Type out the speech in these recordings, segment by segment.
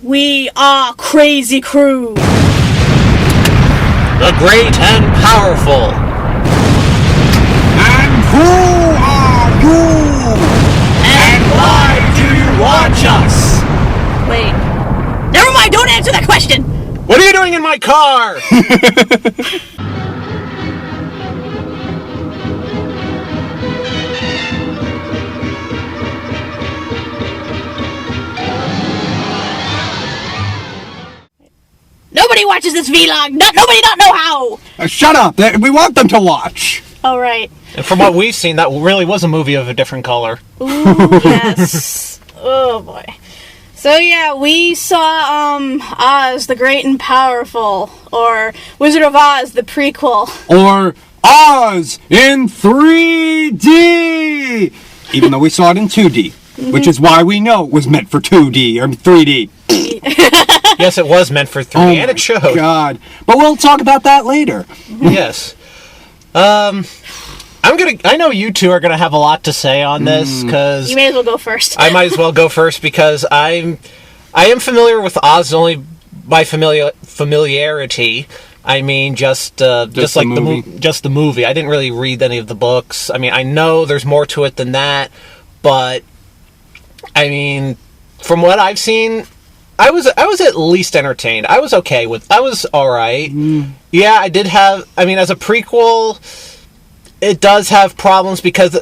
We are Crazy Crew. The great and powerful. And who are you? And why do you watch us? Wait. Never mind, don't answer that question! What are you doing in my car? Nobody watches this vlog! Nobody don't know how! Shut up! We want them to watch! Alright. And from what we've seen, that really was a movie of a different color. Ooh, yes. Oh, boy. So, yeah, we saw, Oz, the Great and Powerful, or Wizard of Oz, the prequel. Or Oz in 3D! Even though we saw it in 2D. Which is why we know it was meant for 2D, or 3D. Yes, it was meant for 3D, and it showed. Oh, God. But we'll talk about that later. Yes. I know you two are gonna have a lot to say on this, because... You may as well go first. I might as well go first, because I am familiar with Oz only by familiarity. I mean, just like the movie. I didn't really read any of the books. I mean, I know there's more to it than that, but I mean, from what I've seen, I was at least entertained. I was okay with. I was all right. Yeah, I did have. I mean, as a prequel, it does have problems because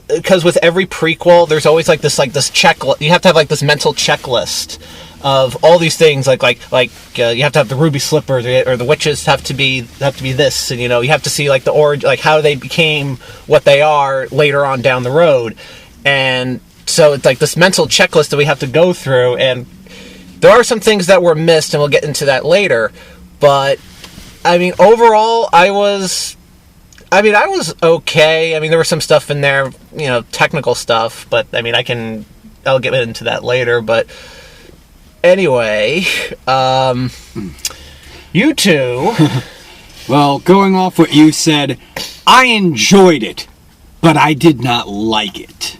with every prequel, there's always like this checklist. You have to have like this mental checklist of all these things, like you have to have the ruby slipper, or the witches have to be this, and you have to see like the origin, like how they became what they are later on down the road, and so it's like this mental checklist that we have to go through, and there are some things that were missed, and we'll get into that later, but I mean overall I was okay. I mean there was some stuff in there, technical stuff, but I mean I'll get into that later, but anyway, you two. Well, going off what you said, I enjoyed it, but I did not like it.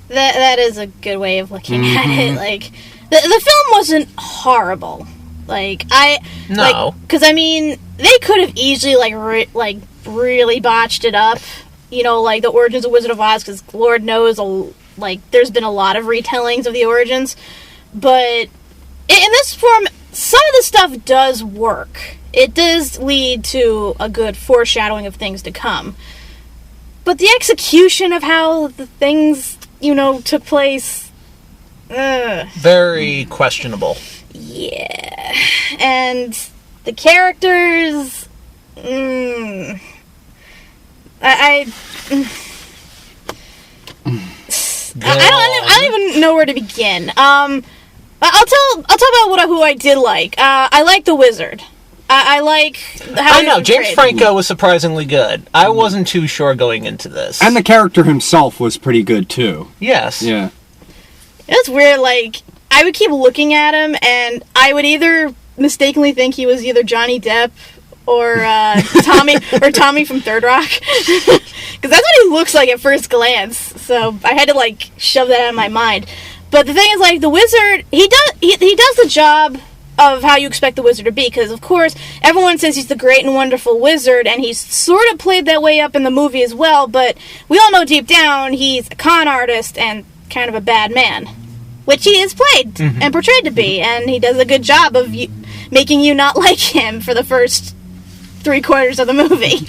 That is a good way of looking at it. Like, the film wasn't horrible. Because I mean, they could have easily really botched it up. Like the origins of Wizard of Oz, because Lord knows, there's been a lot of retellings of the origins. But in this form, some of the stuff does work. It does lead to a good foreshadowing of things to come. But the execution of how the things, took place... very questionable. Yeah. And the characters... I don't even know where to begin. I'll talk about who I did like. I like the wizard. I like how I know James Franco was surprisingly good. I wasn't too sure going into this, and the character himself was pretty good too. Yes. Yeah. It's weird. I would keep looking at him, and I would either mistakenly think he was either Johnny Depp or Tommy from Third Rock, because that's what he looks like at first glance. So I had to shove that out of my mind. But the thing is, the wizard, he does the job of how you expect the wizard to be, because of course everyone says he's the great and wonderful wizard, and he's sort of played that way up in the movie as well, but we all know deep down he's a con artist and kind of a bad man, which he is played and portrayed to be, and he does a good job of making you not like him for the first 3/4 of the movie.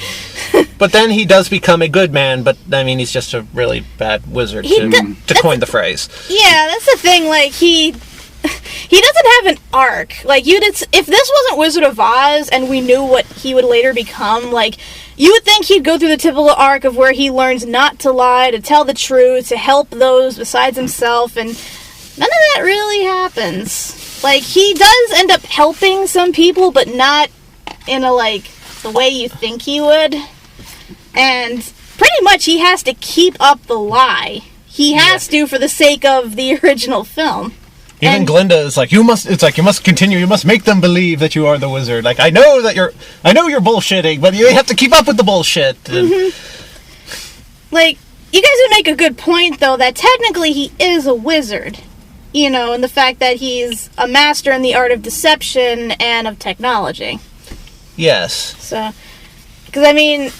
But then he does become a good man, but I mean he's just a really bad wizard, to coin the phrase. Yeah, that's the thing, he doesn't have an arc. If this wasn't Wizard of Oz and we knew what he would later become, you would think he'd go through the typical arc of where he learns not to lie, to tell the truth, to help those besides himself, and none of that really happens. He does end up helping some people, but not in the way you think he would. And pretty much he has to keep up the lie. He has to for the sake of the original film. Even Glinda is you must continue, you must make them believe that you are the wizard. I know you're bullshitting, but you have to keep up with the bullshit. And... you guys would make a good point, though, that technically he is a wizard. and the fact that he's a master in the art of deception and of technology. Yes. So, because I mean,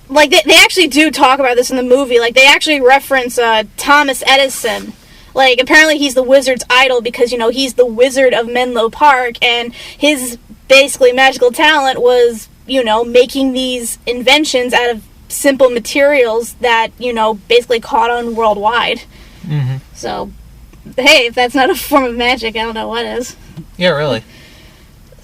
like they actually do talk about this in the movie. Like they actually reference Thomas Edison. Like apparently he's the wizard's idol because he's the wizard of Menlo Park, and his basically magical talent was making these inventions out of simple materials that basically caught on worldwide. Mm-hmm. So, hey, if that's not a form of magic, I don't know what is. Yeah, really.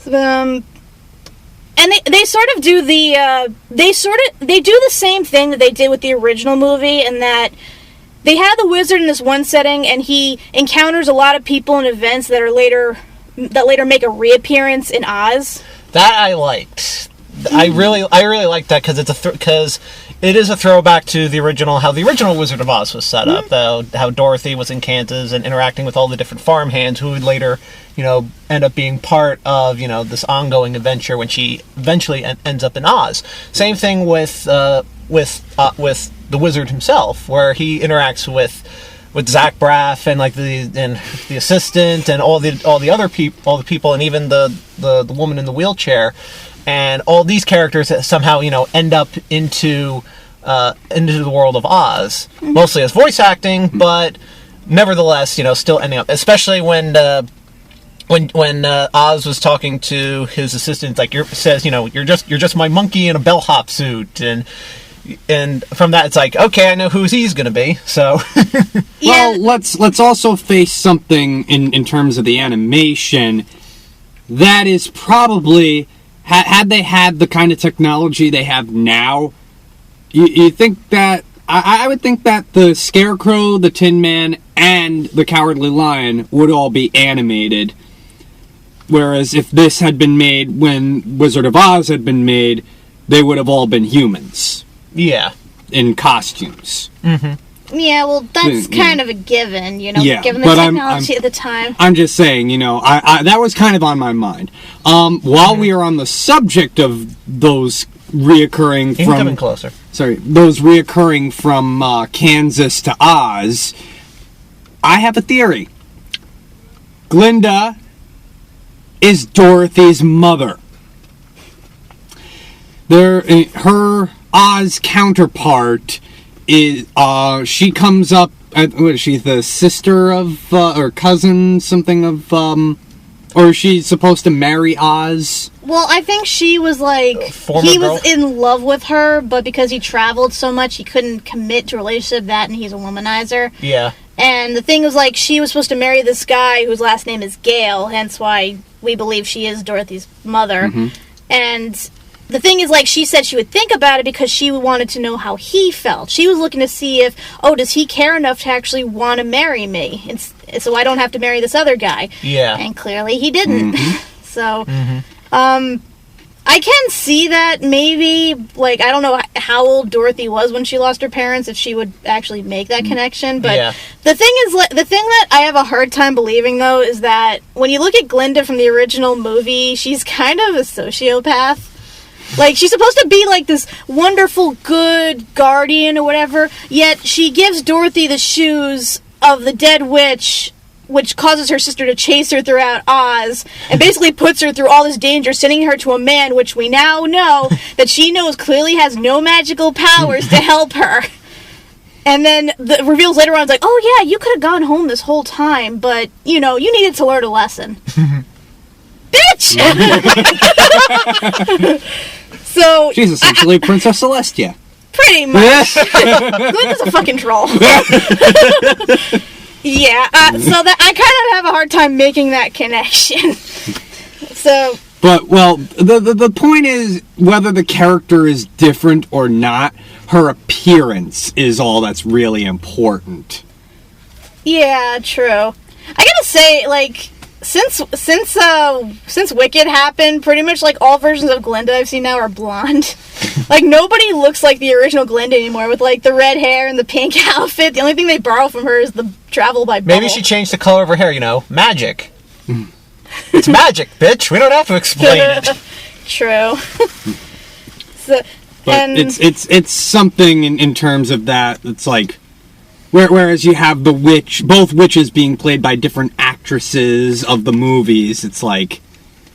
And they sort of do they do the same thing that they did with the original movie, in that they have the wizard in this one setting, and he encounters a lot of people and events that later make a reappearance in Oz. That I liked. I really liked that because because it is a throwback to how the original Wizard of Oz was set up. How Dorothy was in Kansas and interacting with all the different farmhands who would later, end up being part of, this ongoing adventure when she eventually ends up in Oz. Same thing with the wizard himself, where he interacts with Zach Braff and the assistant and all the other people, and even the woman in the wheelchair. And all these characters that somehow, end up into the world of Oz, mostly as voice acting, but nevertheless, still ending up. Especially when Oz was talking to his assistant, you're just my monkey in a bellhop suit, and from that it's like, okay, I know who he's gonna be. So, well, let's also face something in terms of the animation. That is probably. Had they had the kind of technology they have now, you think that... I would think that the Scarecrow, the Tin Man, and the Cowardly Lion would all be animated. Whereas if this had been made when Wizard of Oz had been made, they would have all been humans. Yeah. In costumes. Mm-hmm. Yeah, well, that's kind of a given, given the technology at the time. I'm just saying, I that was kind of on my mind. While we are on the subject of those reoccurring from... coming closer. Sorry, those reoccurring from Kansas to Oz, I have a theory. Glinda is Dorothy's mother. Her Oz counterpart... she comes up, what is she, the sister of, or cousin, something of, or is she supposed to marry Oz? Well, I think she was he was in love with her, but because he traveled so much, he couldn't commit to a relationship, and he's a womanizer. Yeah. And the thing was, she was supposed to marry this guy whose last name is Gale, hence why we believe she is Dorothy's mother. Mm-hmm. And... the thing is, she said she would think about it because she wanted to know how he felt. She was looking to see if, does he care enough to actually want to marry me? So I don't have to marry this other guy. Yeah. And clearly he didn't. Mm-hmm. So, I can see that maybe, I don't know how old Dorothy was when she lost her parents, if she would actually make that connection. But the thing that I have a hard time believing, though, is that when you look at Glinda from the original movie, she's kind of a sociopath. She's supposed to be, this wonderful, good guardian or whatever, yet she gives Dorothy the shoes of the dead witch, which causes her sister to chase her throughout Oz, and basically puts her through all this danger, sending her to a man which we now know that she knows clearly has no magical powers to help her. And then the reveals later on, oh yeah, you could have gone home this whole time, but, you needed to learn a lesson. Bitch! So she's essentially Princess Celestia. Pretty much. Glinda's a fucking troll. Yeah, so that I kind of have a hard time making that connection. But, the point is, whether the character is different or not, her appearance is all that's really important. Yeah, true. I gotta say, since Wicked happened, pretty much all versions of Glinda I've seen now are blonde. Nobody looks like the original Glinda anymore with the red hair and the pink outfit. The only thing they borrow from her is the travel by bubble. Maybe she changed the color of her hair, magic. It's magic, bitch. We don't have to explain it. True. But it's something in terms of that. It's Whereas you have both witches being played by different actresses of the movies. It's like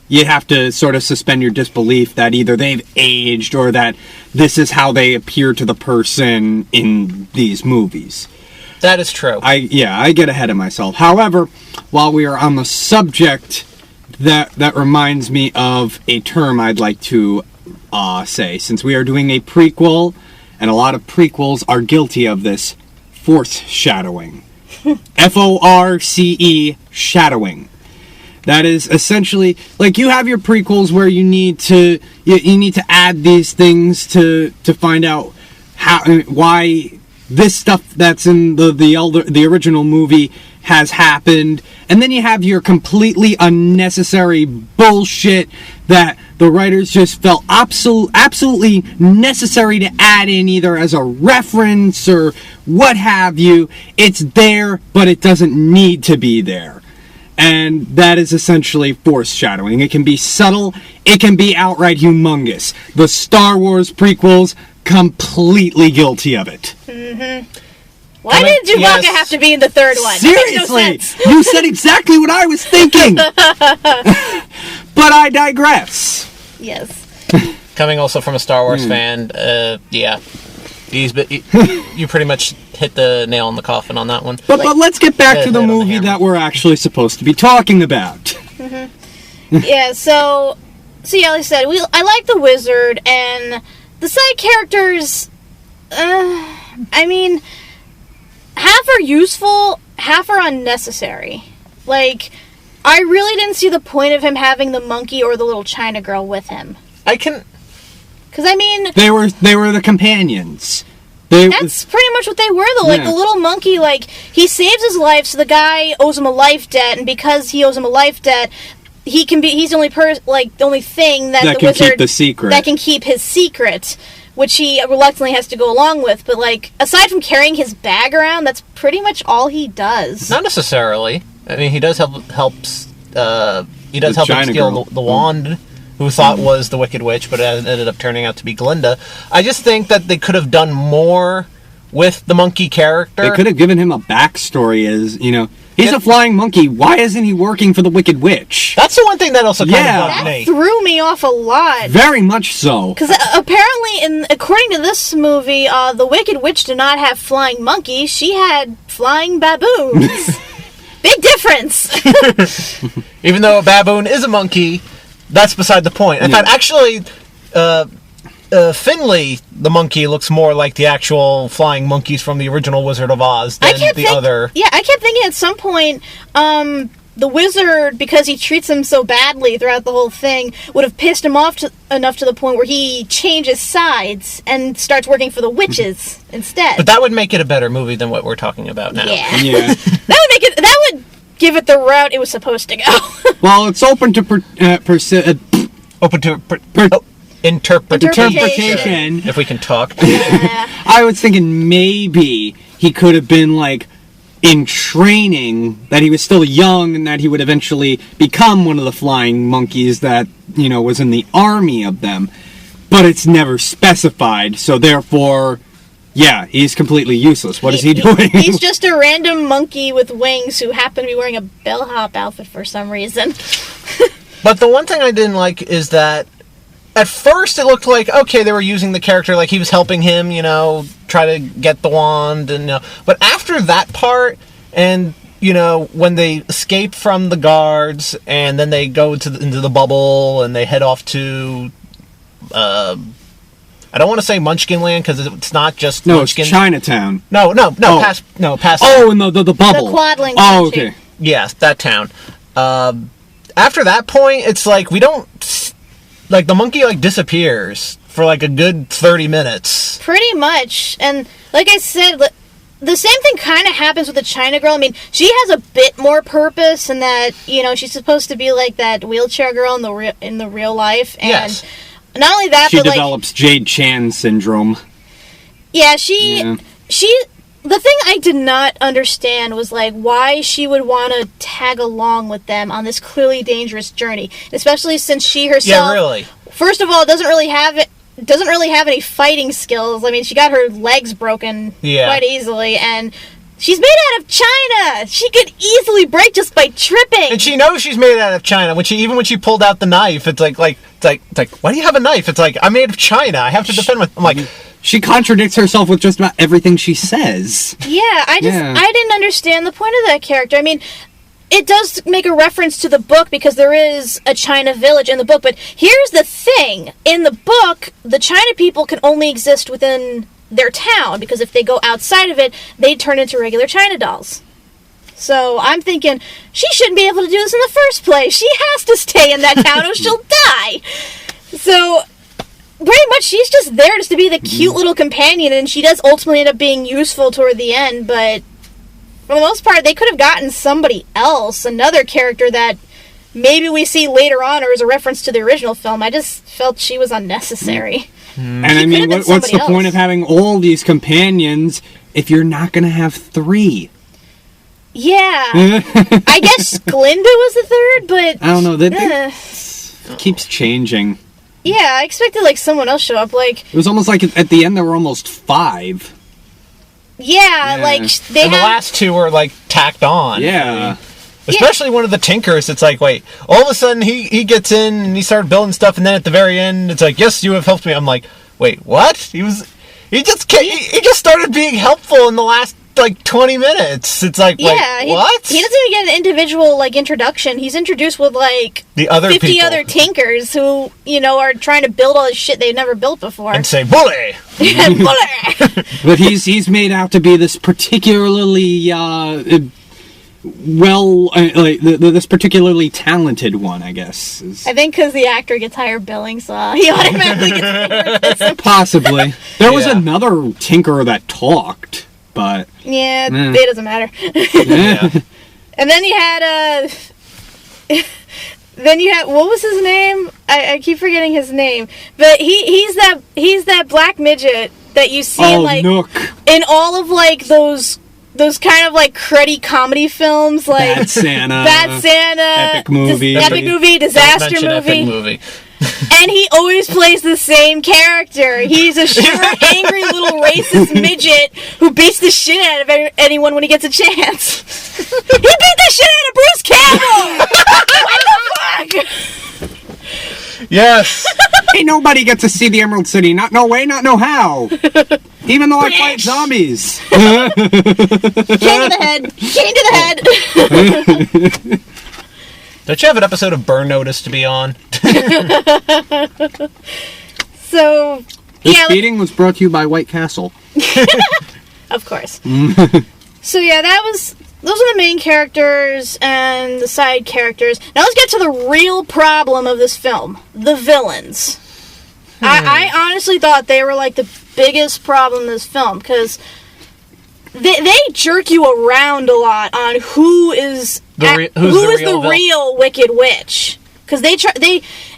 you have to sort of suspend your disbelief that either they've aged or that this is how they appear to the person in these movies. That is true. I get ahead of myself. However, while we are on the subject, that reminds me of a term I'd like to say. Since we are doing a prequel, and a lot of prequels are guilty of this, foreshadowing. Force shadowing. That is essentially like you have your prequels where you need to add these things to find out why this stuff that's in the original movie has happened, and then you have your completely unnecessary bullshit that the writers just felt absolutely necessary to add in either as a reference or what have you. It's there, but it doesn't need to be there. And that is essentially foreshadowing. It can be subtle, it can be outright humongous. The Star Wars prequels, completely guilty of it. Mm-hmm. Why did Chewbacca have to be in the third one? Seriously, That makes no sense. You said exactly what I was thinking. But I digress. Yes. Coming also from a Star Wars fan, yeah. You pretty much hit the nail in the coffin on that one. But let's get back to the movie that we're actually supposed to be talking about. Mm-hmm. Yeah, so yeah, like I said, I like the wizard, and the side characters, I mean, half are useful, half are unnecessary. Like, I really didn't see the point of him having the monkey or the little China girl with him. Because, I mean... They were the companions. That's pretty much what they were, though. Like, the little monkey, like, he saves his life, so the guy owes him a life debt, and because he owes him a life debt, he's the only thing that the wizard... can keep the secret. That can keep his secret, which he reluctantly has to go along with. But, like, aside from carrying his bag around, that's pretty much all he does. Not necessarily. I mean, he does help him steal the wand, who thought was the Wicked Witch, but it ended up turning out to be Glinda. I just think that they could have done more with the monkey character. They could have given him a backstory as, he's a flying monkey. Why isn't he working for the Wicked Witch? That's the one thing that also kind of bugged That me. threw me off a lot. Very much so. Because apparently, according to this movie, the Wicked Witch did not have flying monkeys. She had flying baboons. Big difference. Even though a baboon is a monkey, that's beside the point. In fact, actually, Finley, the monkey, looks more like the actual flying monkeys from the original Wizard of Oz than other... Yeah, I kept thinking at some point, the wizard, because he treats him so badly throughout the whole thing, would have pissed him off enough to the point where he changes sides and starts working for the witches instead. But that would make it a better movie than what we're talking about now. Yeah. That would give it the route it was supposed to go. Well, it's open to interpretation. If we can talk. I was thinking maybe he could have been like in training, that he was still young and that he would eventually become one of the flying monkeys that, was in the army of them. But it's never specified, so therefore, yeah, he's completely useless. What is he doing? He's just a random monkey with wings who happened to be wearing a bellhop outfit for some reason. But the one thing I didn't like is that at first it looked like, okay, they were using the character, like he was helping him, try to get the wand, but after that part, and, when they escape from the guards, and then they go into the bubble, and they head off to, I don't want to say Munchkin Land, because it's not just Munchkin. It's Chinatown. No, past. Oh, and the bubble. The Quadling. Oh, okay. Yes, that town. After that point, it's like, we don't... Like, the monkey, disappears for, a good 30 minutes. Pretty much. And, like I said, the same thing kind of happens with the China girl. I mean, she has a bit more purpose in that, she's supposed to be like that wheelchair girl in the real life. And yes. Not only that, she develops Jade Chan syndrome. Yeah, the thing I did not understand was, why she would want to tag along with them on this clearly dangerous journey. Especially since she herself... Yeah, really. First of all, doesn't really have any fighting skills. I mean, she got her legs broken quite easily, and She's made out of china. She could easily break just by tripping. And she knows she's made out of china. When she pulled out the knife, it's like, why do you have a knife? It's like, I'm made of china. I have to defend myself. I'm like, she contradicts herself with just about everything she says. Yeah, I didn't understand the point of that character. I mean, it does make a reference to the book because there is a China village in the book, but here's the thing. In the book, the China people can only exist within their town, because if they go outside of it, they turn into regular China dolls. So I'm thinking, she shouldn't be able to do this in the first place. She has to stay in that town or she'll die. So pretty much she's just there just to be the cute little companion, and she does ultimately end up being useful toward the end, but for the most part, they could have gotten somebody else, another character that maybe we see later on or as a reference to the original film. I just felt she was unnecessary. And I mean, what's the point of having all these companions if you're not going to have 3? Yeah. I guess Glinda was the third, but I don't know. That keeps changing. Yeah, I expected like someone else show up. Like it was almost like at the end there were almost 5. Yeah, like the last 2 were like tacked on. Yeah. Especially one of the Tinkers, it's like, wait, all of a sudden he gets in and he started building stuff, and then at the very end, it's like, yes, you have helped me. I'm like, wait, what? He just started being helpful in the last like 20 minutes. It's like, what? He doesn't even get an individual like introduction. He's introduced with like the other 50 people. Other Tinkers who, are trying to build all this shit they've never built before. And say, bully! Bully! But he's made out to be this particularly this particularly talented one, I guess. I think because the actor gets higher billing, so he automatically gets favoritism. Possibly. There was another Tinker that talked, but... Yeah, it doesn't matter. Yeah. And then you had, what was his name? I keep forgetting his name. But he's that black midget that you see Nook. In all of like those kind of like cruddy comedy films, like Bad Santa, Epic Movie, Disaster Movie. Epic Movie. And he always plays the same character. He's a short, angry little racist midget who beats the shit out of anyone when he gets a chance. He beat the shit out of Bruce Campbell! What the fuck? Yes. Ain't nobody get to see the Emerald City. Not no way, not no how. Even though I fight zombies. Chain to the head. Chain to the head. Don't you have an episode of Burn Notice to be on? So, this meeting was brought to you by White Castle. Of course. So yeah, those are the main characters and the side characters. Now let's get to the real problem of this film. The villains. I honestly thought they were like the biggest problem in this film, because they jerk you around a lot on who is the real Wicked Witch. Because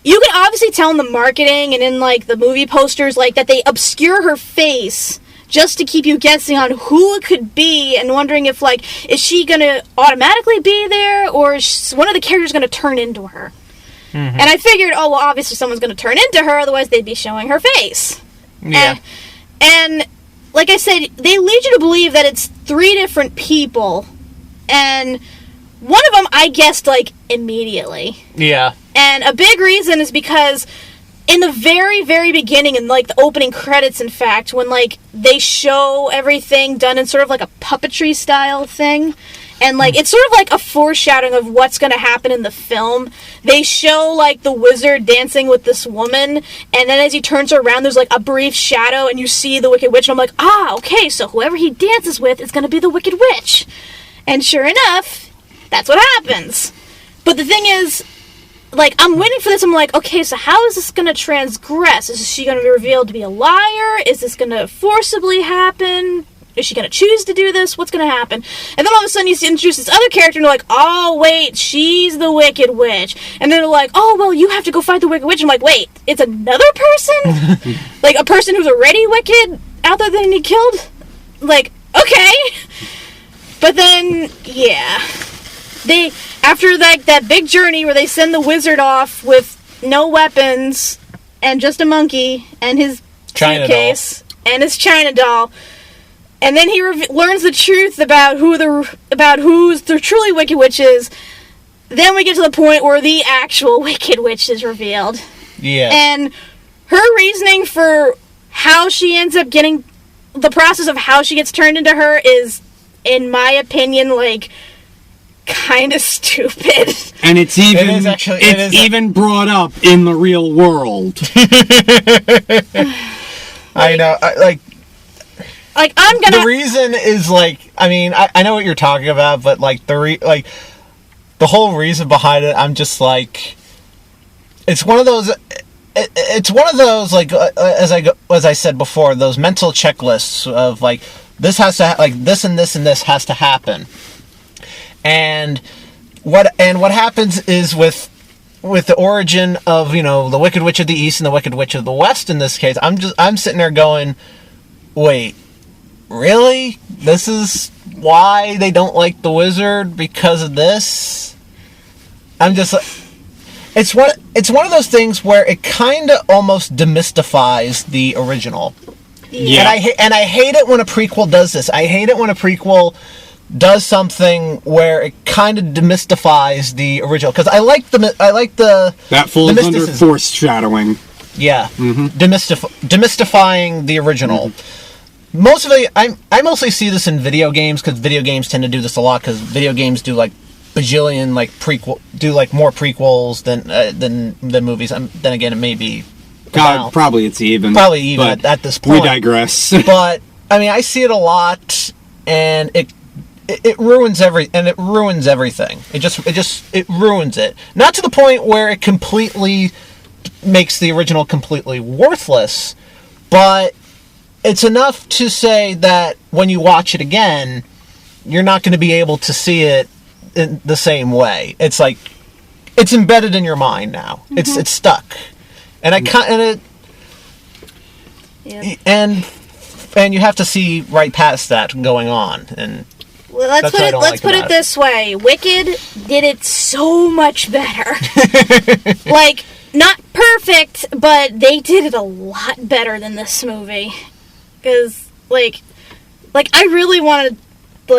you can obviously tell in the marketing and in like the movie posters like that they obscure her face just to keep you guessing on who it could be and wondering if like, is she gonna automatically be there, or is one of the characters gonna turn into her? Mm-hmm. And I figured, oh well, obviously someone's gonna turn into her, otherwise they'd be showing her face. Yeah. And like I said, they lead you to believe that it's 3 different people, and one of them I guessed like immediately. Yeah. And a big reason is because in the very, very beginning, in like the opening credits, in fact, when like they show everything done in sort of like a puppetry style thing, and like it's sort of like a foreshadowing of what's going to happen in the film. They show like the wizard dancing with this woman, and then as he turns her around, there's like a brief shadow, and you see the Wicked Witch. And I'm like, okay, so whoever he dances with is going to be the Wicked Witch. And sure enough, that's what happens. But the thing is, like, I'm waiting for this. I'm like, okay, so how is this going to transgress? Is she going to be revealed to be a liar? Is this going to forcibly happen? Is she going to choose to do this? What's going to happen? And then all of a sudden you introduce this other character, and they're like, oh, wait, she's the Wicked Witch. And then they're like, oh, well, you have to go fight the Wicked Witch. I'm like, wait, it's another person? Like, a person who's already wicked out there that he killed? Like, okay. But then, yeah. After like that big journey where they send the wizard off with no weapons and just a monkey and his suitcase and his China doll, And then he learns the truth about who's the truly Wicked Witch is. Then we get to the point where the actual Wicked Witch is revealed. Yeah. And her reasoning for how she ends up getting... The process of how she gets turned into her is, in my opinion, like, kind of stupid. And it's even brought up in the real world. I know. I'm gonna... The reason is, like... I mean, I know what you're talking about, but, like, the whole reason behind it, I'm just like... It's one of those... It's one of those, like, as I said before, those mental checklists of, like, this has to, this and this and this has to happen. And what happens is with the origin of, the Wicked Witch of the East and the Wicked Witch of the West in this case, I'm sitting there going, wait, really? This is why they don't like the wizard? Because of this? I'm just like... It's one of those things where it kind of almost demystifies the original. Yeah. And I hate it when a prequel does this. I hate it when a prequel does something where it kind of demystifies the original, because I like the that falls under foreshadowing. Yeah. Mm-hmm. Demystifying the original. Mm-hmm. Most of it, I mostly see this in video games, because video games tend to do this a lot, because video games do like bajillion more prequels than movies. Then again, it may be probably it's even at this point. We digress. But I mean, I see it a lot, and it ruins everything. It ruins it. Not to the point where it completely makes the original completely worthless, but it's enough to say that when you watch it again, you're not going to be able to see it in the same way. It's like it's embedded in your mind now. Mm-hmm. It's stuck, and and you have to see right past that going on. And let's put it this way: Wicked did it so much better. Like, not perfect, but they did it a lot better than this movie. Because like I really want to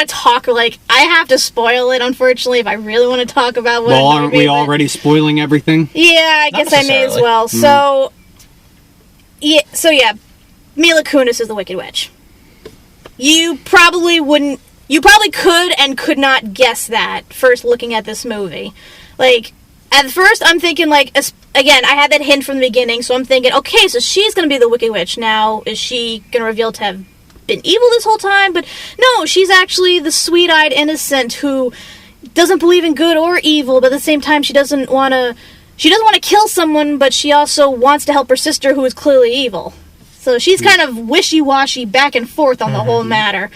talk, I have to spoil it, unfortunately, if I really want to talk about what... Well, aren't we already spoiling everything? Yeah, I guess I may as well. Mm. So yeah, Mila Kunis is the Wicked Witch. You probably could and could not guess that first looking at this movie. Like, at first, I'm thinking, again, I had that hint from the beginning, so I'm thinking, okay, so she's going to be the Wicked Witch. Now, is she going to reveal to have been evil this whole time? But no, she's actually the sweet-eyed innocent who doesn't believe in good or evil, but at the same time she doesn't want to kill someone, but she also wants to help her sister who is clearly evil. So she's kind of wishy-washy back and forth on the whole matter.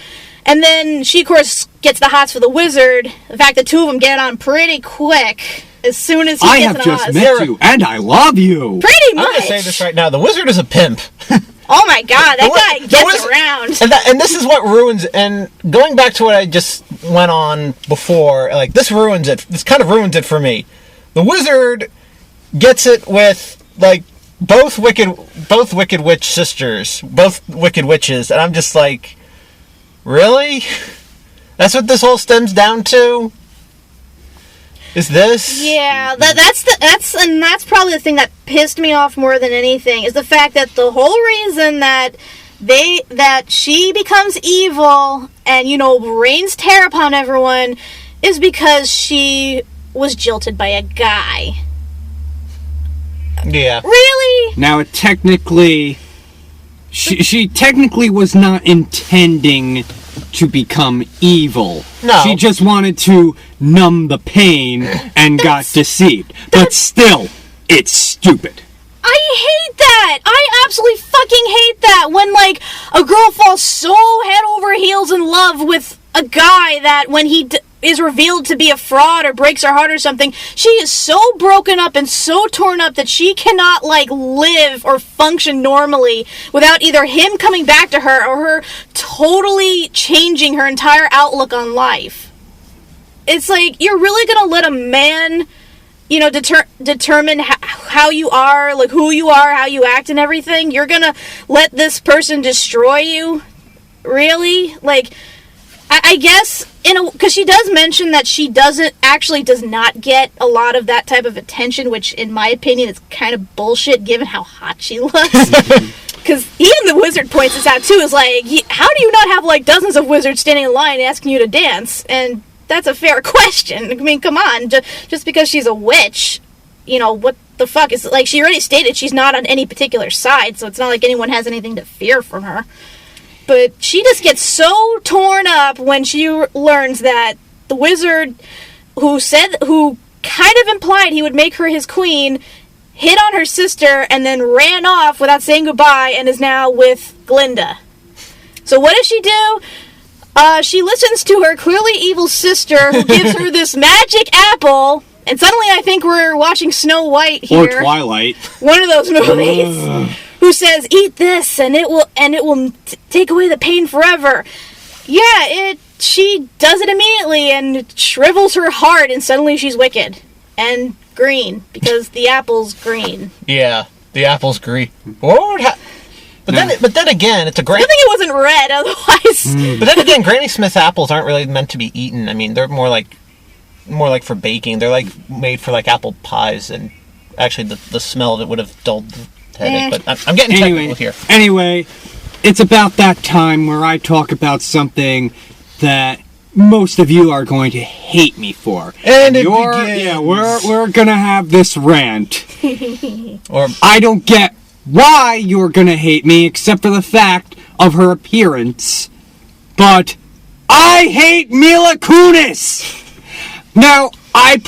And then she, of course, gets the hots for the wizard. In fact, the two of them get on pretty quick as soon as he gets an Oz. I have just met you, and I love you! Pretty much! I'm going to say this right now. The wizard is a pimp. Oh my god, that guy gets around. And this is what ruins... And going back to what I just went on before, this ruins it. This kind of ruins it for me. The wizard gets it with, both Wicked Witch sisters. Both Wicked Witches. And I'm just like... Really? That's what this whole stems down to? Is this? Yeah, that's probably the thing that pissed me off more than anything, is the fact that the whole reason that she becomes evil and, rains terror upon everyone is because she was jilted by a guy. Yeah. Really? Now, she technically was not intending to become evil. No. She just wanted to numb the pain and got deceived. But still, it's stupid. I hate that! I absolutely fucking hate that! When, a girl falls so head over heels in love with a guy that when he is revealed to be a fraud or breaks her heart or something, she is so broken up and so torn up that she cannot, live or function normally without either him coming back to her or her totally changing her entire outlook on life. It's you're really gonna let a man determine how you are, like who you are, how you act and everything. You're gonna let this person destroy you? Really? Like, I guess, because she does mention that she does not get a lot of that type of attention, which in my opinion is kind of bullshit given how hot she looks. Because even the wizard points this out too, is like, how do you not have like dozens of wizards standing in line asking you to dance? And that's a fair question. I mean, come on, just because she's a witch, what the fuck? Is like, she already stated she's not on any particular side, so it's not like anyone has anything to fear from her. But she just gets so torn up when she learns that the wizard who kind of implied he would make her his queen hit on her sister and then ran off without saying goodbye and is now with Glinda. So what does she do? She listens to her clearly evil sister who gives her this magic apple, and suddenly I think we're watching Snow White here. Or Twilight. One of those movies. Who says, eat this and it will take away the pain forever. Yeah, she does it immediately and it shrivels her heart and suddenly she's wicked. And green, because the apple's green. Yeah, the apple's green. But then again, it's a great... I think it wasn't red, otherwise... But then again, Granny Smith apples aren't really meant to be eaten. I mean, they're more like for baking. They're like made for like apple pies, and actually the smell of it would have dulled the headache. But I'm getting technical here. Anyway, it's about that time where I talk about something that most of you are going to hate me for. And we're gonna have this rant. Or I don't get why you're gonna hate me, except for the fact of her appearance. But I hate Mila Kunis! Now, I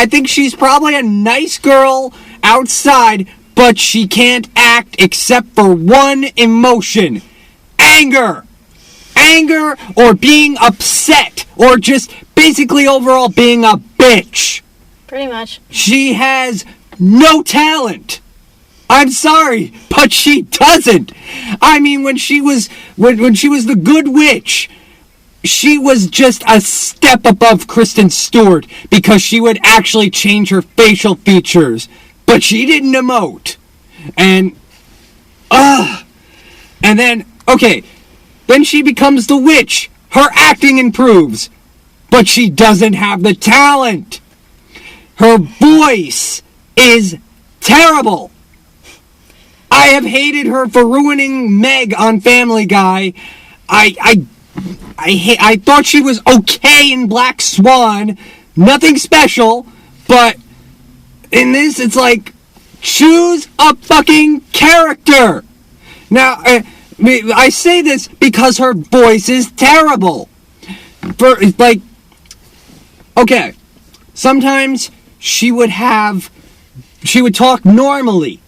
think she's probably a nice girl outside, but she can't act except for one emotion. Anger! Anger, or being upset, or just basically overall being a bitch. Pretty much. She has no talent. I'm sorry, but she doesn't. I mean, when she was the Good Witch, she was just a step above Kristen Stewart because she would actually change her facial features, but she didn't emote. And then, okay, then she becomes the witch. Her acting improves, but she doesn't have the talent. Her voice is terrible. I have hated her for ruining Meg on Family Guy. I thought she was okay in Black Swan. Nothing special, but in this, it's like, choose a fucking character. Now, I say this because her voice is terrible. Okay, sometimes she would talk normally.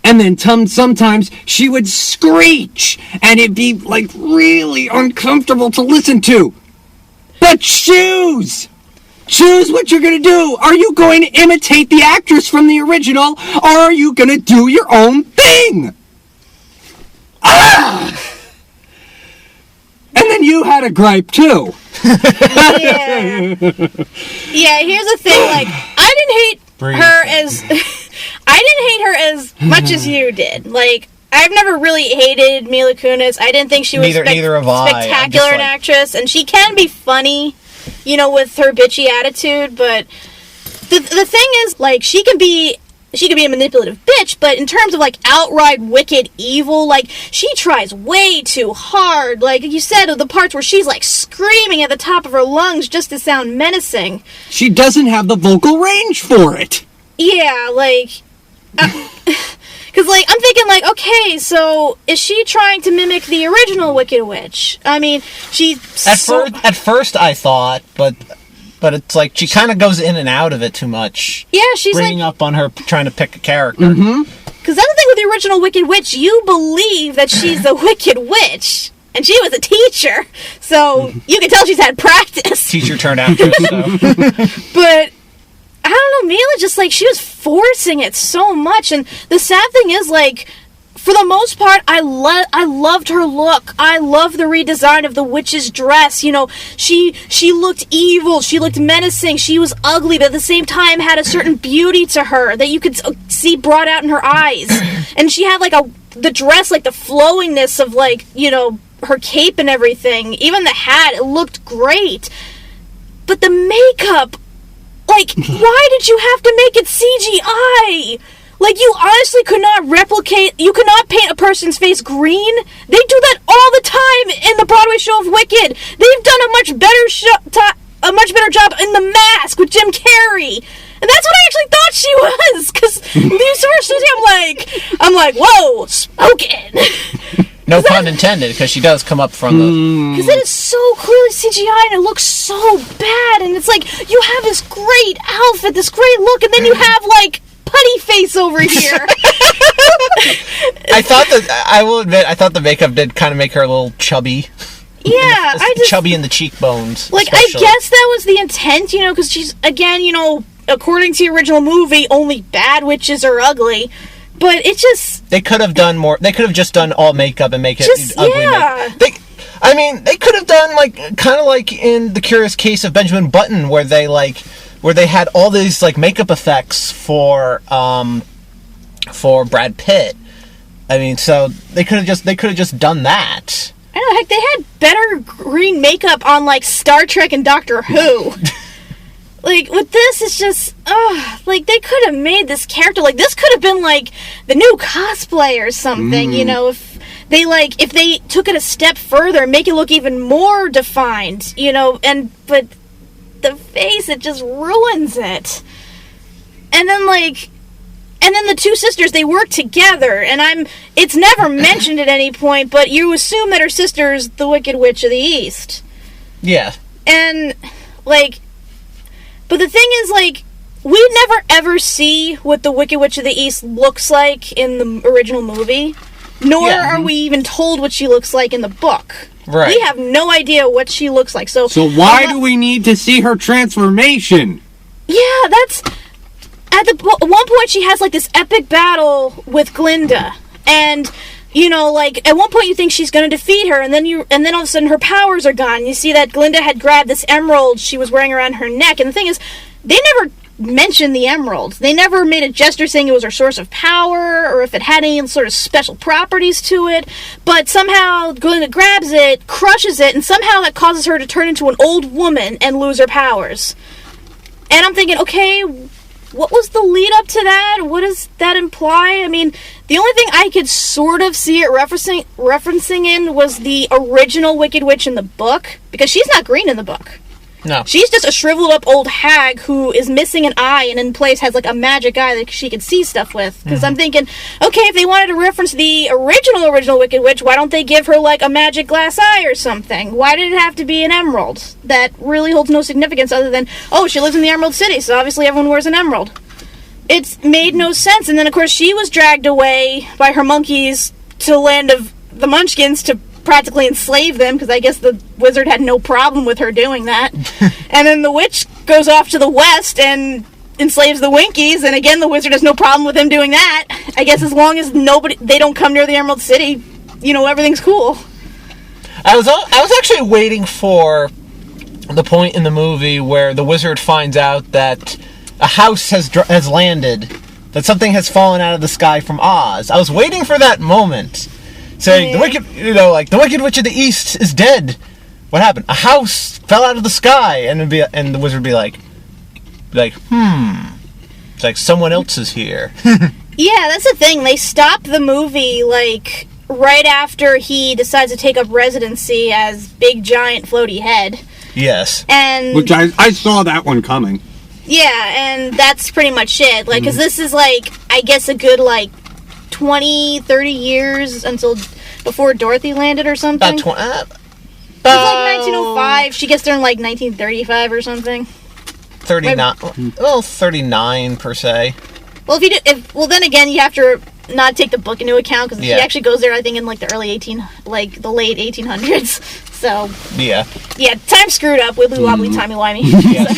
And then sometimes she would screech, and it'd be, like, really uncomfortable to listen to. But choose! Choose what you're gonna do! Are you going to imitate the actress from the original, or are you gonna do your own thing? Ah! And then you had a gripe, too. Yeah. Yeah, here's the thing, like, I didn't hate her as much as you did. Like, I've never really hated Mila Kunis. I didn't think she was spectacular an actress, and she can be funny, with her bitchy attitude, but the thing is, like, she can be a manipulative bitch, but in terms of, like, outright wicked evil, like, she tries way too hard. Like you said, the parts where she's, like, screaming at the top of her lungs just to sound menacing. She doesn't have the vocal range for it. Yeah, like... Because, like, I'm thinking, like, okay, so is she trying to mimic the original Wicked Witch? I mean, At first I thought, but it's like she kind of goes in and out of it too much. Yeah, she's bringing up on her trying to pick a character. Mm-hmm. Because that's the thing with the original Wicked Witch. You believe that she's the Wicked Witch. And she was a teacher. So you can tell she's had practice. Teacher turned actress, so. But... I don't know, Mila just, like, she was forcing it so much, and the sad thing is, like, for the most part, I loved her look. I loved the redesign of the witch's dress. You know, she looked evil. She looked menacing. She was ugly, but at the same time had a certain beauty to her that you could see brought out in her eyes. And she had like the dress, like the flowingness of like, you know, her cape and everything. Even the hat, it looked great. But the makeup, like, why did you have to make it CGI? Like, you honestly could not you could not paint a person's face green. They do that all the time in the Broadway show of Wicked. They've done a much better job in The Mask with Jim Carrey. And that's what I actually thought she was, because you saw her, I'm like, whoa, spoken. No pun intended, because she does come up from the... Because it is so clearly CGI, and it looks so bad, and it's like, you have this great outfit, this great look, and then you have, like, putty face over here. I will admit, I thought the makeup did kind of make her a little chubby. Yeah, chubby in the cheekbones. Like, especially. I guess that was the intent, you know, because she's, again, you know, according to the original movie, only bad witches are ugly. But it just... They could have done more. They could have just done all makeup and make it ugly. Yeah. They could have done, like, kind of like in The Curious Case of Benjamin Button, where they had all these, like, makeup effects for Brad Pitt. I mean, so they could have just done that. I don't know, heck, they had better green makeup on, like, Star Trek and Doctor Who. Like, with this, it's just, like, they could have made this character, like, this could have been, like, the new cosplay or something, you know, if they took it a step further, make it look even more defined, you know, but the face, it just ruins it. And then, the two sisters, they work together, and it's never mentioned at any point, but you assume that her sister's the Wicked Witch of the East. Yeah. And, like... But the thing is, like, we never ever see what the Wicked Witch of the East looks like in the original movie, nor are we even told what she looks like in the book. Right. We have no idea what she looks like. So why do we need to see her transformation? Yeah, that's... At one point, she has, like, this epic battle with Glinda, and... You know, like, at one point you think she's going to defeat her, and then all of a sudden her powers are gone. You see that Glinda had grabbed this emerald she was wearing around her neck, and the thing is, they never mentioned the emerald. They never made a gesture saying it was her source of power, or if it had any sort of special properties to it, but somehow Glinda grabs it, crushes it, and somehow that causes her to turn into an old woman and lose her powers. And I'm thinking, okay, what was the lead up to that? What does that imply? I mean, the only thing I could sort of see it referencing in was the original Wicked Witch in the book, because she's not green in the book. No. She's just a shriveled up old hag who is missing an eye and in place has like a magic eye that she can see stuff with. Because I'm thinking, okay, if they wanted to reference the original Wicked Witch, why don't they give her like a magic glass eye or something? Why did it have to be an emerald? That really holds no significance other than, oh, she lives in the Emerald City, so obviously everyone wears an emerald. It's made no sense. And then, of course, she was dragged away by her monkeys to the land of the Munchkins to practically enslave them, because I guess the wizard had no problem with her doing that. And then the witch goes off to the west and enslaves the Winkies, and again the wizard has no problem with him doing that. I guess as long as they don't come near the Emerald City, you know, everything's cool. I was actually waiting for the point in the movie where the wizard finds out that a house has landed, that something has fallen out of the sky from Oz. I was waiting for that moment. Saying, the Wicked Witch of the East is dead. What happened? A house fell out of the sky. And the wizard would be like, it's like someone else is here. Yeah, that's the thing. They stopped the movie, like, right after he decides to take up residency as Big Giant Floaty Head. Yes. And which I saw that one coming. Yeah, and that's pretty much it. Like, because this is, like, I guess a good, like, 20, 30 years before Dorothy landed or something. About it was like 1905. She gets there in like 1935 or something. 39. Well, 39 per se. Well, then again, you have to not take the book into account, because she actually goes there, I think, in like the the late 1800s. So yeah, time screwed up. Wibbly wobbly, timey wimey. Yeah.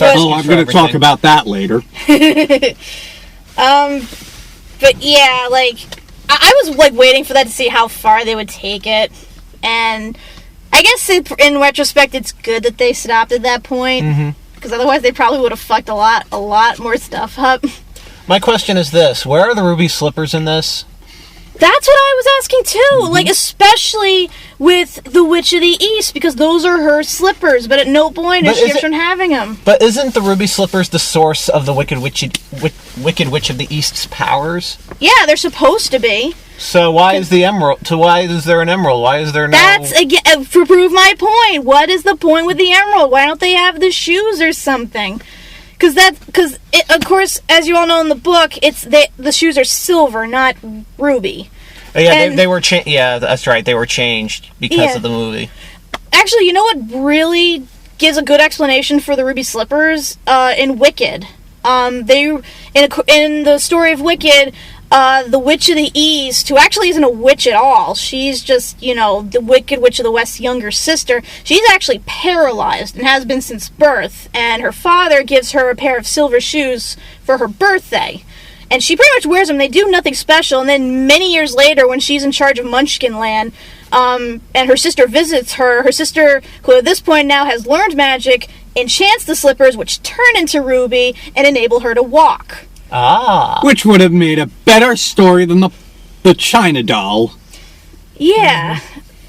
I'm going to talk about that later. But yeah, like, I was, like, waiting for that to see how far they would take it. And I guess in retrospect, it's good that they stopped at that point. Because otherwise they probably would have fucked a lot more stuff up. My question is this. Where are the ruby slippers in this? That's what I was asking too. Like, especially with the Witch of the East, because those are her slippers. But at no point is she ever having them. But isn't the ruby slippers the source of the Wicked Witch of the East's powers? Yeah, they're supposed to be. So why is the emerald? So why is there an emerald? Why is there no? That's again to prove my point. What is the point with the emerald? Why don't they have the shoes or something? Because of course, as you all know in the book, the shoes are silver, not ruby. Yeah, they were changed. Yeah, that's right. They were changed because of the movie. Actually, you know what really gives a good explanation for the ruby slippers? In Wicked, in the story of Wicked, the Witch of the East, who actually isn't a witch at all, she's just, the Wicked Witch of the West's younger sister, she's actually paralyzed and has been since birth, and her father gives her a pair of silver shoes for her birthday. And she pretty much wears them. They do nothing special, and then many years later, when she's in charge of Munchkin Land, and her sister visits her sister, who at this point now has learned magic, enchants the slippers, which turn into ruby, and enable her to walk. Ah. Which would have made a better story than the China doll. Yeah.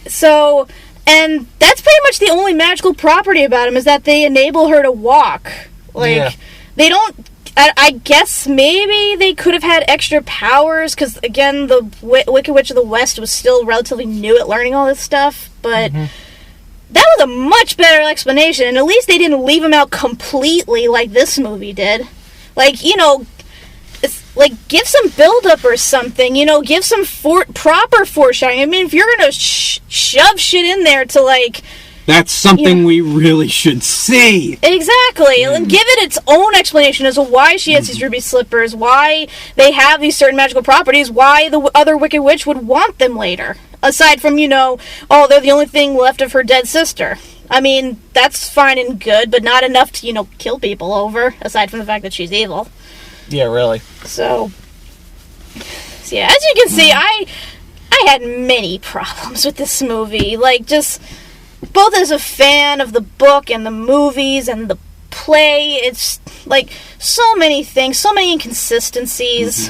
So, and that's pretty much the only magical property about them, is that they enable her to walk. Like, they don't... I guess maybe they could have had extra powers, because, again, the Wicked Witch of the West was still relatively new at learning all this stuff, but... That was a much better explanation, and at least they didn't leave him out completely like this movie did. Like, give some build-up or something, give some proper foreshadowing. I mean, if you're gonna shove shit in there to, like... That's something we really should see. Exactly, and give it its own explanation as to why she has these ruby slippers, why they have these certain magical properties, why the other Wicked Witch would want them later. Aside from, they're the only thing left of her dead sister. I mean, that's fine and good, but not enough to, kill people over, aside from the fact that she's evil. Yeah, really. So yeah, as you can see, I had many problems with this movie. Like, just... both as a fan of the book and the movies and the play, it's, like, so many things, so many inconsistencies.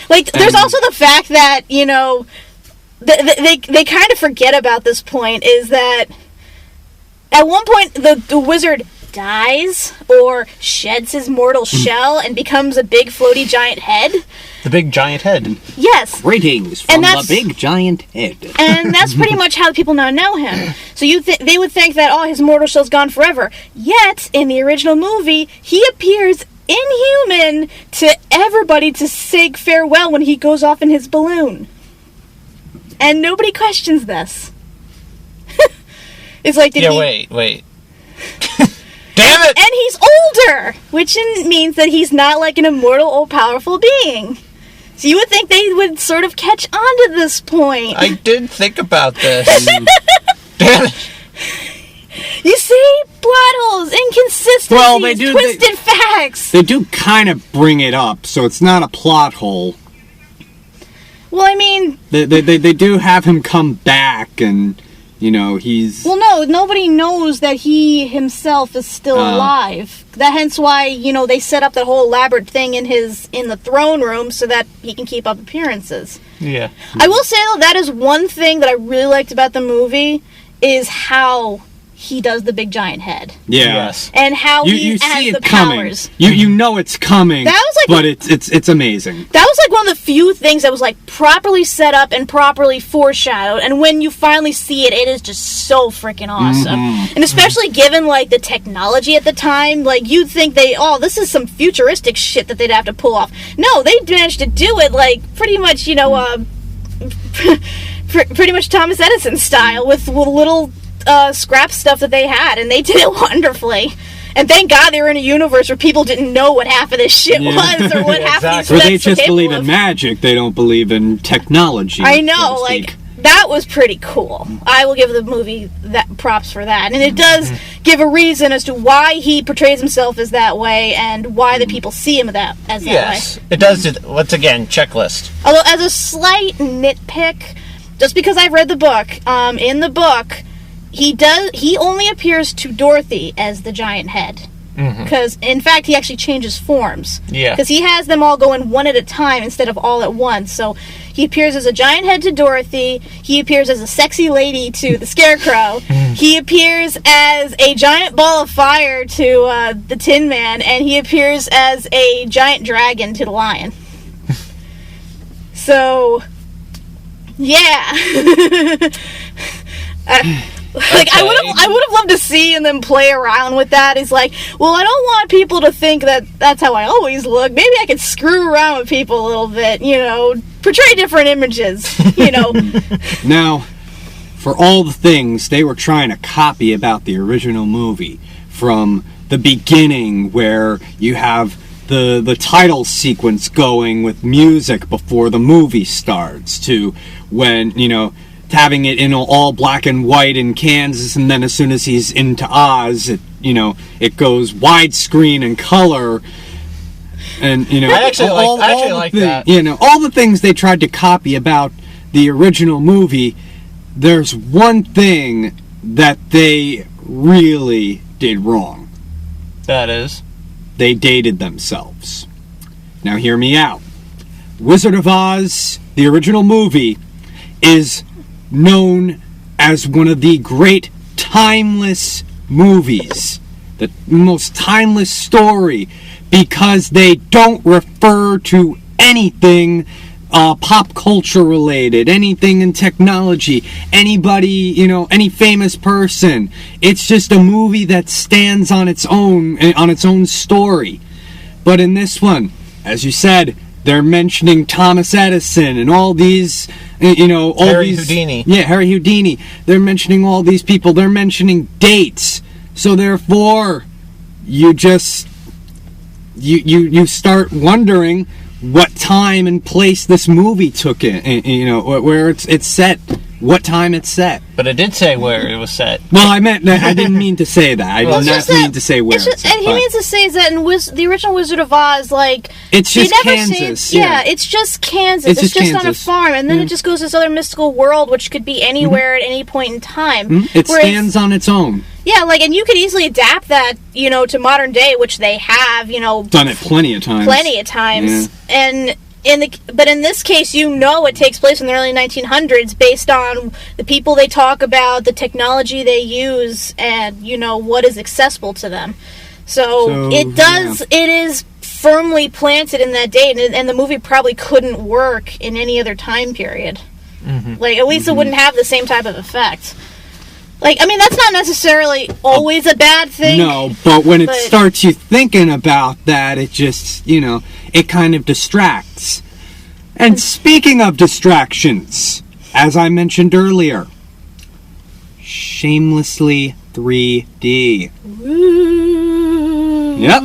Like, there's also the fact that, they kind of forget about this point, is that at one point the wizard dies or sheds his mortal shell and becomes a big floaty giant head. The big giant head. Yes. Greetings from the big giant head. And that's pretty much how people now know him. So they would think that, his mortal shell's gone forever. Yet, in the original movie, he appears inhuman to everybody to say farewell when he goes off in his balloon. And nobody questions this. It's like, wait. Damn it! And he's older, which means that he's not like an immortal, all-powerful being. So you would think they would sort of catch on to this point. I did think about this. Damn it! You see? Plot holes, inconsistencies, twisted facts. They do kind of bring it up, so it's not a plot hole. Well, I mean... They do have him come back, and... he's... Well, no, nobody knows that he himself is still alive. Hence why, they set up that whole elaborate thing in the throne room so that he can keep up appearances. Yeah. I will say, though, that is one thing that I really liked about the movie, is how he does the big giant head. Yeah. Yes. And how you has see the it coming. powers. You know it's coming. That was like, but it's amazing. That was like one of the few things that was like properly set up and properly foreshadowed, and when you finally see it, it is just so freaking awesome. And especially given like the technology at the time, like you'd think this is some futuristic shit that they'd have to pull off. No, they managed to do it like pretty much, pretty much Thomas Edison style with little scrap stuff that they had, and they did it wonderfully. And thank God they were in a universe where people didn't know what half of this shit was, or what half of these Or they just believe in magic, they don't believe in technology. I know, like, that was pretty cool. I will give the movie that props for that. And it does give a reason as to why he portrays himself as that way and why the people see him as that way. Yes, it does. Once again, checklist. Although, as a slight nitpick, just because I've read the book, in the book, he only appears to Dorothy as the giant head. Because, in fact, he actually changes forms. Yeah. Because he has them all going one at a time instead of all at once. So he appears as a giant head to Dorothy. He appears as a sexy lady to the Scarecrow. He appears as a giant ball of fire to the Tin Man. And he appears as a giant dragon to the Lion. So, yeah. Like, okay. I would have loved to see them play around with that. It's like, well, I don't want people to think that that's how I always look. Maybe I could screw around with people a little bit, portray different images, Now, for all the things they were trying to copy about the original movie, from the beginning where you have the title sequence going with music before the movie starts, to when, having it in all black and white in Kansas, and then as soon as he's into Oz, it goes widescreen and color, and I actually like that. All the things they tried to copy about the original movie. There's one thing that they really did wrong. That is, they dated themselves. Now hear me out. Wizard of Oz, the original movie, is known as one of the great timeless movies, the most timeless story, because they don't refer to anything pop culture related, anything in technology, anybody, any famous person. It's just a movie that stands on its own story. But in this one, as you said, they're mentioning Thomas Edison and all these, Harry Houdini. Yeah, Harry Houdini. They're mentioning all these people. They're mentioning dates. So therefore, you start wondering what time and place this movie took in, where it's set, what time it's set. But it did say where it was set. Well, I didn't mean to say that. I did not mean to say where it's set. And he means to say is that in the original Wizard of Oz, it's just Kansas. It's just Kansas. It's just Kansas. On a farm, and then it just goes to this other mystical world, which could be anywhere at any point in time. It stands on its own. Yeah, and you could easily adapt that, to modern day, which they have, done it plenty of times. Yeah. But in this case, it takes place in the early 1900s based on the people they talk about, the technology they use, and, what is accessible to them. So it is firmly planted in that date, and the movie probably couldn't work in any other time period. At least it wouldn't have the same type of effect. That's not necessarily always a bad thing. No, but when it starts you thinking about that, it just, it kind of distracts. And speaking of distractions, as I mentioned earlier, shamelessly 3D. Ooh. Yep.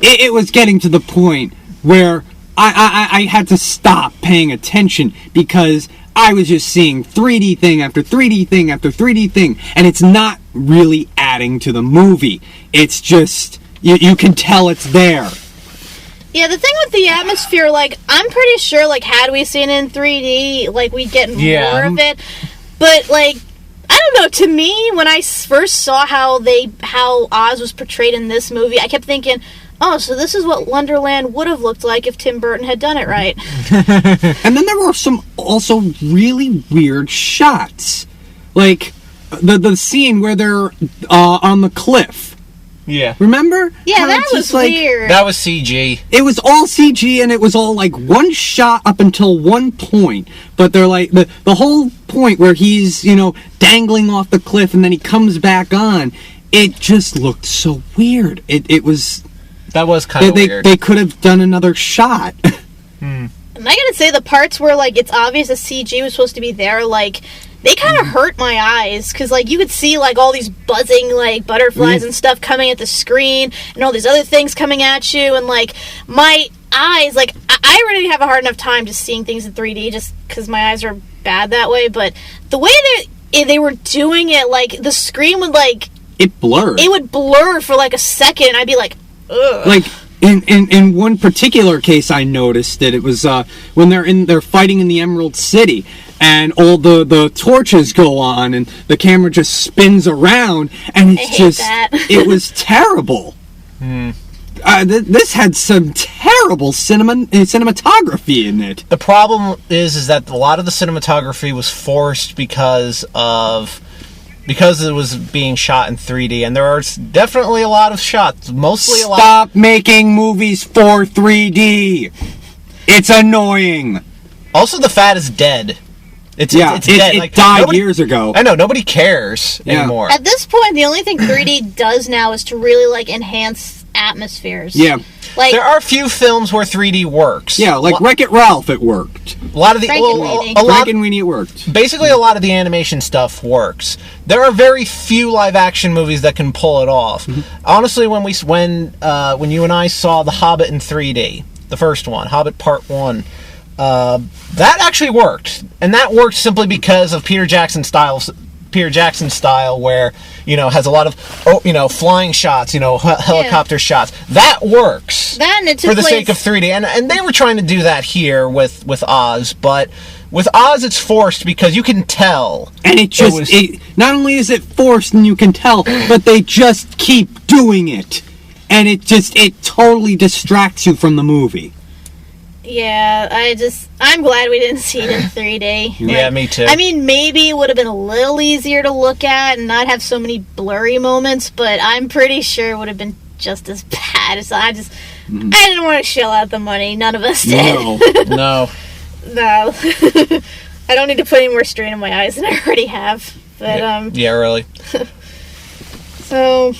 It was getting to the point where I had to stop paying attention because I was just seeing 3D thing after 3D thing after 3D thing, and it's not really adding to the movie. It's just, you can tell it's there. Yeah, the thing with the atmosphere, I'm pretty sure, had we seen it in 3D, we'd get more of it. But, I don't know, to me, when I first saw how Oz was portrayed in this movie, I kept thinking, oh, so this is what Wonderland would have looked like if Tim Burton had done it right. And then there were some also really weird shots. The scene where they're on the cliff. Yeah. Remember? Yeah, how that was weird. That was CG. It was all CG, and it was all one shot up until one point. But they're the whole point where he's, dangling off the cliff and then he comes back on. It just looked so weird. It was... That was kind of weird. They could have done another shot. And I gotta say, the parts where, it's obvious the CG was supposed to be there, they kind of hurt my eyes, because, you could see, all these buzzing, butterflies and stuff coming at the screen, and all these other things coming at you, and, eyes, like, I already have a hard enough time just seeing things in 3D just because my eyes are bad that way, but the way they were doing it, like, the screen would, like... It blurred. It would blur for, like, a second, and I'd be like, ugh. Like, in one particular case I noticed that it was, when they're fighting in the Emerald City, and all the torches go on, and the camera just spins around, and it was terrible. This had some terrible cinematography in it. The problem is that a lot of the cinematography was forced because it was being shot in 3D, and there are definitely a lot of shots, Stop making movies for 3D. It's annoying. Also, the fat is dead. It's dead. It died years ago. I know, nobody cares anymore. At this point, the only thing 3D does now is to really, like, enhance atmospheres. Yeah. Like, there are a few films where 3D works. Yeah, like Wreck-It Ralph, it worked. A lot of the Frankenweenie, it worked. Basically, a lot of the animation stuff works. There are very few live-action movies that can pull it off. Honestly, when you and I saw The Hobbit in 3D, the first one, Hobbit Part 1, that actually worked, and that worked simply because of Peter Jackson's style, where has a lot of flying shots, helicopter shots. That works. That and it took for the sake of 3D, and they were trying to do that here with Oz, but with Oz it's forced because you can tell. And not only is it forced and you can tell, but they just keep doing it, and it totally distracts you from the movie. Yeah, I'm glad we didn't see it in 3D. Yeah, me too. I mean, maybe it would have been a little easier to look at and not have so many blurry moments, but I'm pretty sure it would have been just as bad. So I didn't want to shell out the money. None of us did. No. No. I don't need to put any more strain on my eyes than I already have. But yeah, really. So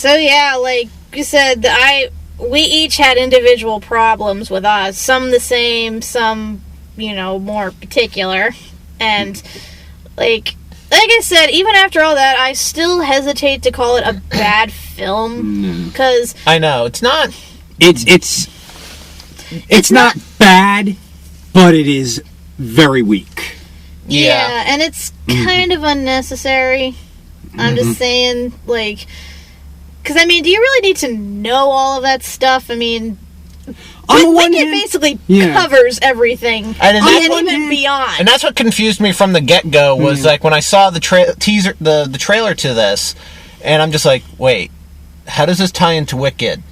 yeah, like you said, we each had individual problems with Oz. Some the same, some, more particular. And, like I said, even after all that, I still hesitate to call it a bad film. Because... I know, it's not... It's not bad, but it is very weak. Yeah, and it's kind of unnecessary. I'm just saying, like... Because, I mean, do you really need to know all of that stuff? I mean, Wicked basically covers everything, and even beyond. And that's what confused me from the get-go, was like when I saw the teaser, the trailer to this, and I'm just like, wait, how does this tie into Wicked?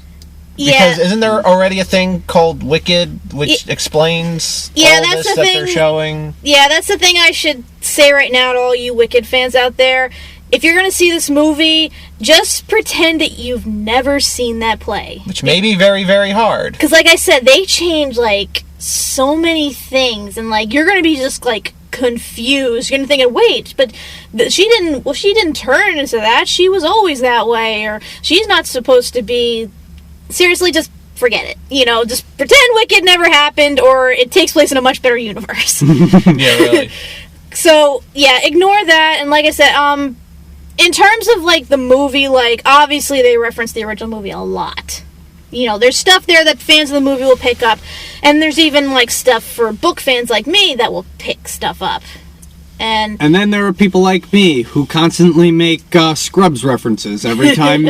Because isn't there already a thing called Wicked, which explains all this that they're showing? Yeah, that's the thing I should say right now to all you Wicked fans out there. If you're going to see this movie, just pretend that you've never seen that play. Which may be very, very hard. Because, like I said, they change, like, so many things. And, like, you're going to be just, like, confused. You're going to think, wait, but she didn't turn into that. She was always that way. Or she's not supposed to be... Seriously, just forget it. Just pretend Wicked never happened, or it takes place in a much better universe. Yeah, really. So, yeah, ignore that. And like I said, in terms of, like, the movie, like, obviously they reference the original movie a lot. There's stuff there that fans of the movie will pick up, and there's even, like, stuff for book fans like me that will pick stuff up. And then there are people like me who constantly make Scrubs references every time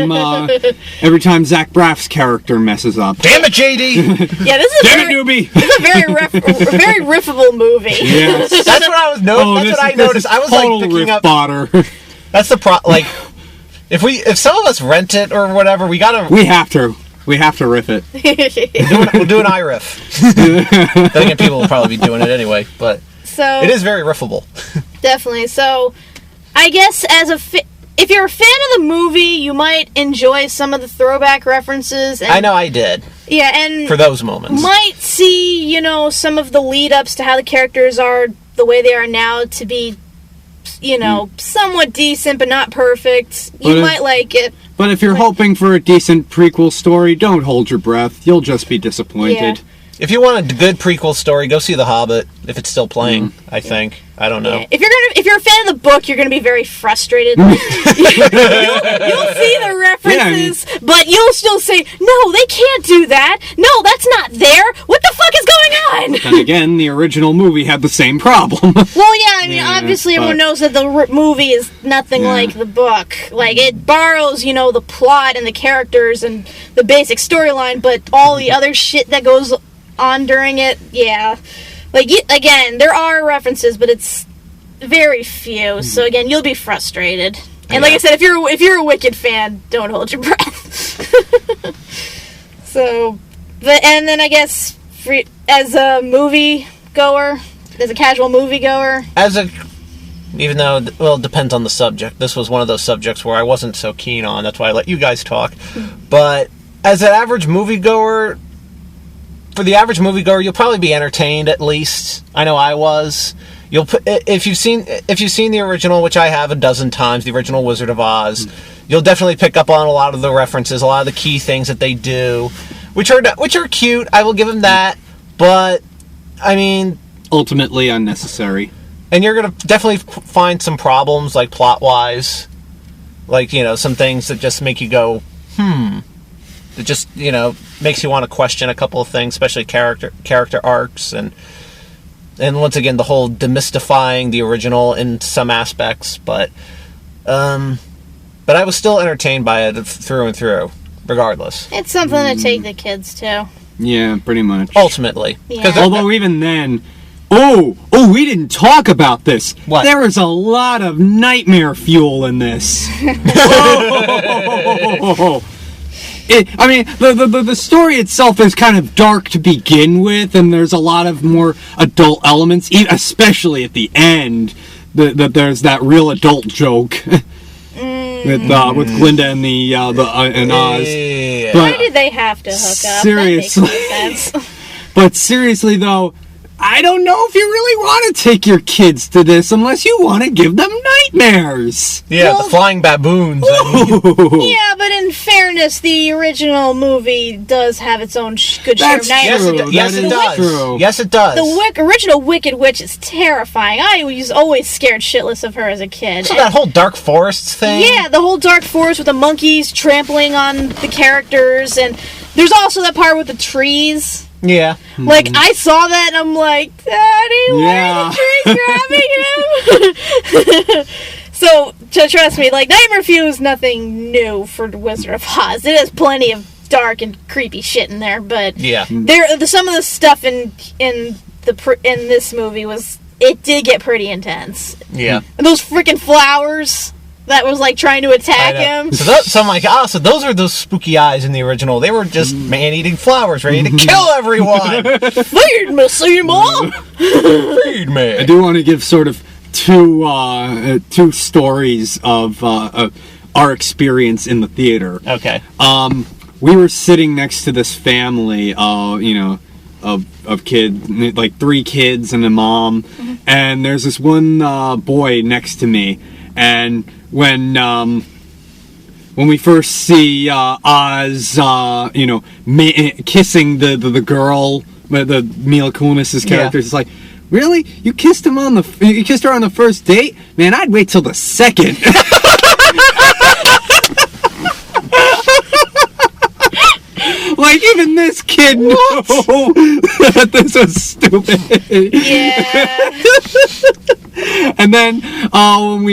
Zach Braff's character messes up. Damn it, JD! Yeah, this is newbie! This is a very riffable movie. Yes. That's what I was noticing. That's what I noticed. I was like picking up fodder. That's the like, if some of us rent it or whatever, we have to riff it. We'll do an iRiff. Then again, people will probably be doing it anyway, but it is very riffable. Definitely. So, I guess if you're a fan of the movie, you might enjoy some of the throwback references. And, I know I did. Yeah, and for those moments, might see some of the lead-ups to how the characters are the way they are now to be. Somewhat decent, but not perfect. You might like it. But if you're hoping for a decent prequel story, don't hold your breath. You'll just be disappointed. If you want a good prequel story, go see The Hobbit if it's still playing. I think. I don't know. Yeah. If you're a fan of the book, you're gonna be very frustrated. you'll see the references, but you'll still say, "No, they can't do that. No, that's not there. What the fuck is going on?" And again, the original movie had the same problem. Well, yeah, I mean, obviously everyone knows that the movie is nothing like the book. Like, it borrows, the plot and the characters and the basic storyline, but all the other shit that goes on during it, Like, again, there are references, but it's very few. So again, you'll be frustrated. And like I said, if you're a Wicked fan, don't hold your breath. So, and then I guess as a moviegoer, as a casual moviegoer, even though, well, it depends on the subject. This was one of those subjects where I wasn't so keen on. That's why I let you guys talk. But as an average moviegoer, for the average moviegoer, you'll probably be entertained at least. I know I was. If you've seen the original, which I have a dozen times, the original Wizard of Oz, you'll definitely pick up on a lot of the references, a lot of the key things that they do, which are cute. I will give them that, but I mean, ultimately unnecessary. And you're gonna definitely find some problems, like plot wise, like some things that just make you go, It just, makes you want to question a couple of things, especially character arcs, and once again, the whole demystifying the original in some aspects, but I was still entertained by it through and through, regardless. It's something to take the kids to. Yeah, pretty much. Ultimately. Yeah. Although even then, we didn't talk about this. What? There was a lot of nightmare fuel in this. The story itself is kind of dark to begin with, and there's a lot of more adult elements, especially at the end. That there's that real adult joke with Glinda and and Oz. Yeah. But why did they have to hook up? Seriously. That makes no sense. But seriously, though, I don't know if you really want to take your kids to this unless you want to give them nightmares. Yeah, the flying baboons. Yeah, but in fairness, the original movie does have its own good share of nightmares. Yes, it does. Yes, it does. The original Wicked Witch is terrifying. I was always scared shitless of her as a kid. So that whole Dark Forests thing? Yeah, the whole Dark Forest with the monkeys trampling on the characters, and there's also that part with the trees. Yeah. Like, I saw that and I'm like, Daddy, why are the trees grabbing him? So, trust me, like, Nightmare Fuel is nothing new for the Wizard of Oz. It has plenty of dark and creepy shit in there, but some of the stuff in this movie it did get pretty intense. Yeah. And those freaking flowers that was like trying to attack him. So I'm like, so those are those spooky eyes in the original. They were just man-eating flowers ready to kill everyone. Feed me, Seymour! Feed me. I do want to give sort of two stories of our experience in the theater. Okay. We were sitting next to this family, of kids, like 3 kids and a mom, and there's this one boy next to me, and when we first see Oz, kissing the girl, the Mila Kunis's character, it's like, really? You kissed her on the first date? Man, I'd wait till the second. Like, even this kid knew that this was stupid. Yeah. And then when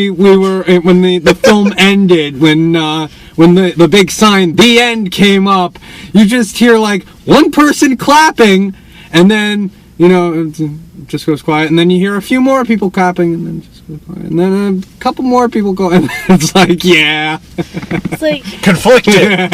the film ended, when the big sign "The End" came up, you just hear like one person clapping, and then it just goes quiet, and then you hear a few more people clapping, and then it just goes quiet, and then a couple more people go, and it's like, yeah. It's like conflicted.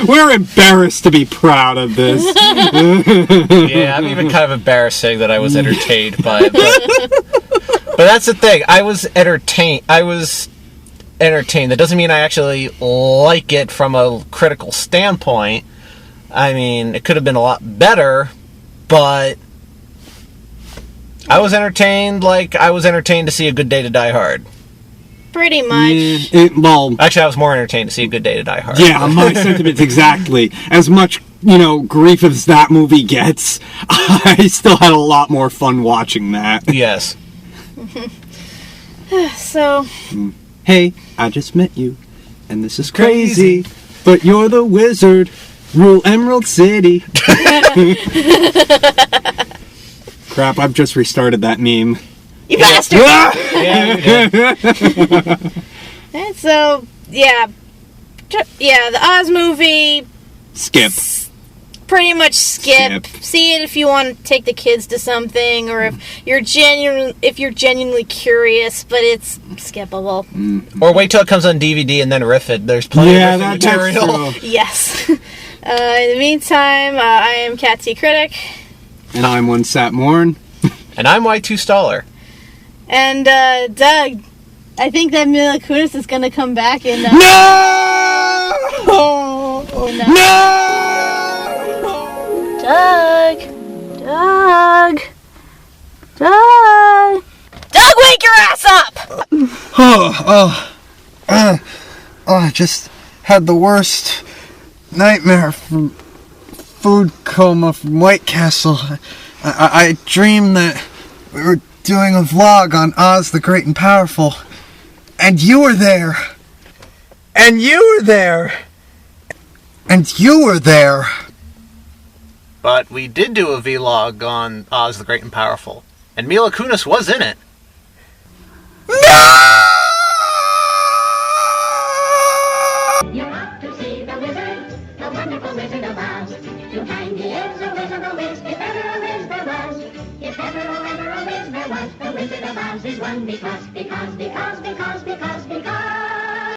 We're embarrassed to be proud of this. Yeah, I'm even kind of embarrassing that I was entertained by it, but that's the thing. I was entertained. That doesn't mean I actually like it from a critical standpoint. I mean, it could have been a lot better, but I was entertained like I was entertained to see A Good Day to Die Hard. pretty much. Actually, I was more entertained to see A Good Day to Die Hard. Yeah, my sentiments exactly. As much grief as that movie gets, I still had a lot more fun watching that. Yes. So... Hey, I just met you, and this is crazy, but you're the wizard. Rule Emerald City. Crap, I've just restarted that meme. You bastard! Yeah, you did. And so, yeah, the Oz movie... Skip. Pretty much skip. See it if you want to take the kids to something, or if you're genuinely curious, but it's skippable. Or wait till it comes on DVD and then riff it. There's plenty of material. That's true. Yes. In the meantime, I am Cat T. Critic. And I'm One Sat Morn. And I'm Y2 Staller. And, Doug, I think that Mila Kunis is going to come back in... No! Oh, no! No! Doug, wake your ass up! I just had the worst nightmare from food coma from White Castle. I dreamed that we were doing a vlog on Oz the Great and Powerful, and you were there. And you were there. And you were there. But we did do a vlog on Oz the Great and Powerful, and Mila Kunis was in it. No! You're off to see the wizard, the wonderful Wizard of Oz. To find he is a wizard, a whiz, if ever a whiz there was. If ever a whiz there was, the Wizard of Oz is one because.